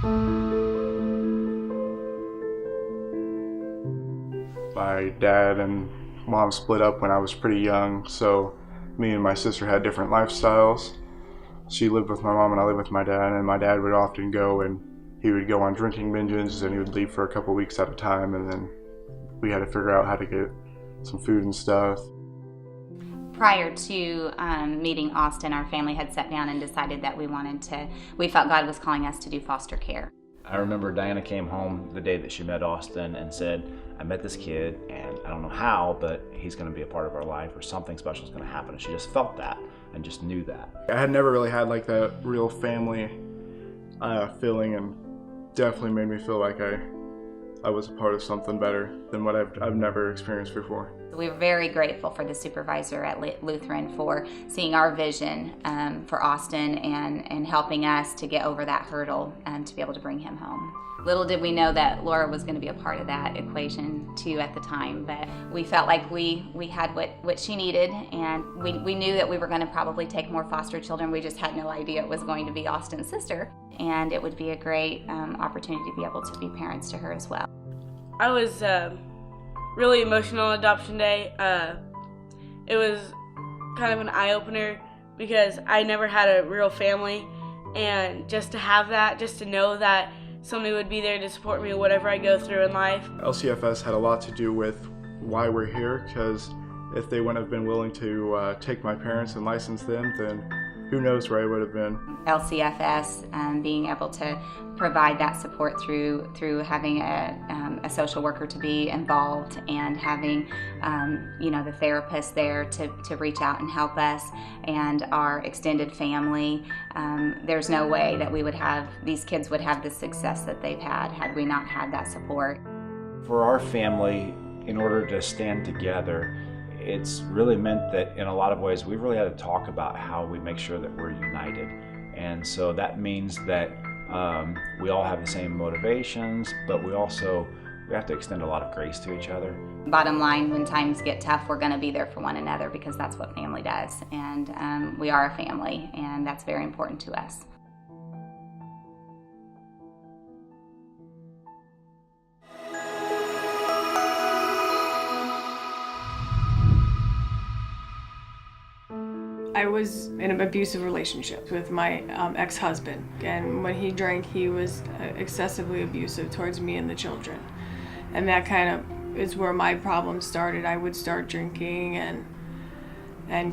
My dad and mom split up when I was pretty young, so me and my sister had different lifestyles. She lived with my mom and I lived with my dad, and my dad would often go and he would go on drinking binges and he would leave for a couple weeks at a time, and then we had to figure out how to get some food and stuff. Prior to meeting Austin, our family had sat down and decided that we felt God was calling us to do foster care. I remember Diana came home the day that she met Austin and said, I met this kid and I don't know how, but he's going to be a part of our life, or something special is going to happen. And she just felt that and just knew that. I had never really had like that real family feeling, and definitely made me feel like I was a part of something better than what I've never experienced before. We were very grateful for the supervisor at Lutheran for seeing our vision for Austin and helping us to get over that hurdle and to be able to bring him home. Little did we know that Laura was going to be a part of that equation too at the time, but we felt like we had what she needed, and we knew that we were going to probably take more foster children. We just had no idea it was going to be Austin's sister, and it would be a great opportunity to be able to be parents to her as well. I was really emotional on adoption day. It was kind of an eye-opener because I never had a real family, and just to have that, just to know that somebody would be there to support me whatever I go through in life. LCFS had a lot to do with why we're here, because if they wouldn't have been willing to take my parents and license them, then who knows where I would have been. LCFS, being able to provide that support through having a social worker to be involved, and having the therapist there to reach out and help us, and our extended family. There's no way that these kids would have the success that they've had we not had that support. For our family, in order to stand together, it's really meant that in a lot of ways we've really had to talk about how we make sure that we're united. And so that means that we all have the same motivations, but we have to extend a lot of grace to each other. Bottom line, when times get tough, we're going to be there for one another, because that's what family does. And we are a family, and that's very important to us. I was in an abusive relationship with my ex-husband, and when he drank, he was excessively abusive towards me and the children. And that kind of is where my problem started. I would start drinking and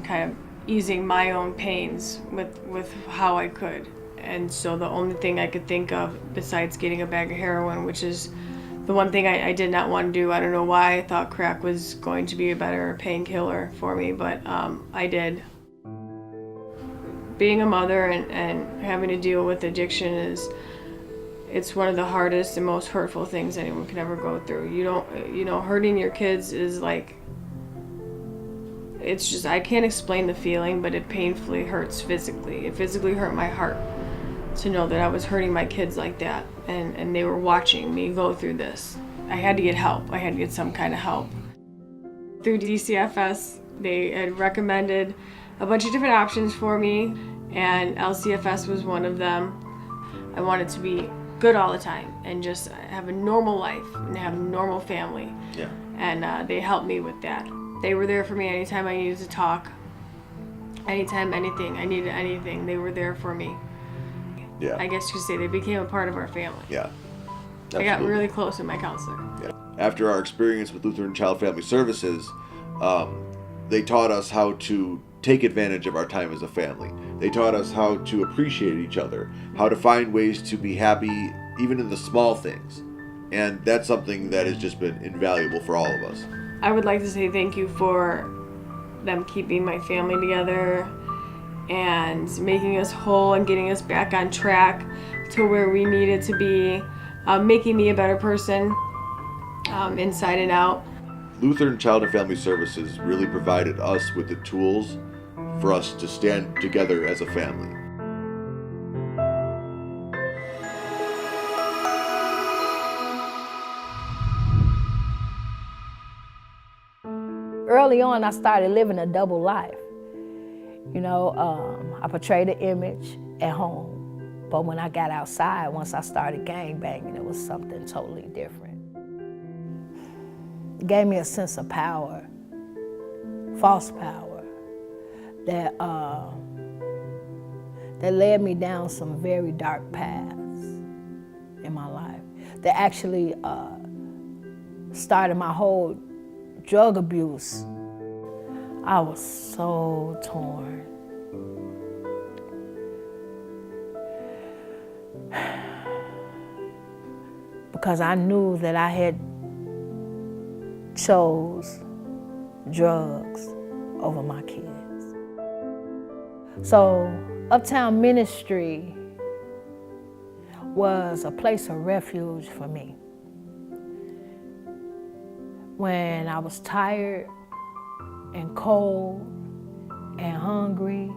kind of easing my own pains with how I could. And so the only thing I could think of besides getting a bag of heroin, which is the one thing I did not want to do. I don't know why I thought crack was going to be a better painkiller for me, but I did. Being a mother and having to deal with addiction it's one of the hardest and most hurtful things anyone can ever go through. Hurting your kids is like, it's just, I can't explain the feeling, but it painfully hurts physically. It physically hurt my heart to know that I was hurting my kids like that, and they were watching me go through this. I had to get help. I had to get some kind of help. Through DCFS, they had recommended a bunch of different options for me, and LCFS was one of them. I wanted to be good all the time and just have a normal life and have a normal family. Yeah. And they helped me with that. They were there for me anytime I needed to talk, anytime I needed anything, they were there for me. Yeah. I guess you could say they became a part of our family. Yeah. Absolutely. I got really close with my counselor. Yeah. After our experience with Lutheran Child Family Services, they taught us how to take advantage of our time as a family. They taught us how to appreciate each other, how to find ways to be happy even in the small things. And that's something that has just been invaluable for all of us. I would like to say thank you for them keeping my family together and making us whole and getting us back on track to where we needed to be, making me a better person inside and out. Lutheran Child and Family Services really provided us with the tools for us to stand together as a family. Early on, I started living a double life. I portrayed an image at home, But when I got outside, once I started gangbanging, it was something totally different. It gave me a sense of power, false power, that led me down some very dark paths in my life, that actually started my whole drug abuse. I was so torn. Because I knew that I had chose drugs over my kids. So Uptown Ministry was a place of refuge for me. When I was tired and cold and hungry,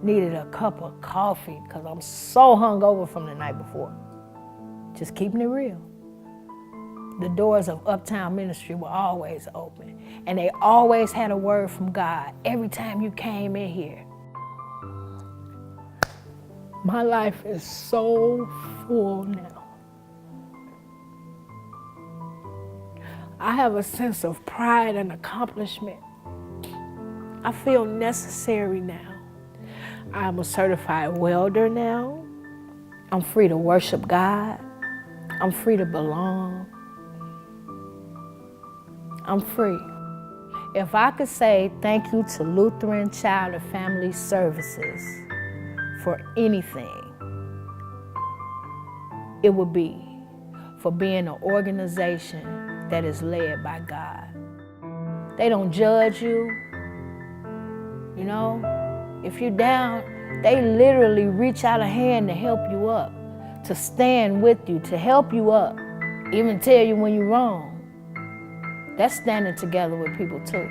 needed a cup of coffee because I'm so hungover from the night before. Just keeping it real. The doors of Uptown Ministry were always open, and they always had a word from God every time you came in here. My life is so full now. I have a sense of pride and accomplishment. I feel necessary now. I'm a certified welder now. I'm free to worship God. I'm free to belong. I'm free. If I could say thank you to Lutheran Child and Family Services for anything, it would be for being an organization that is led by God. They don't judge you, you know? If you're down, they literally reach out a hand to help you up, to stand with you, to help you up, even tell you when you're wrong. That's standing together with people too.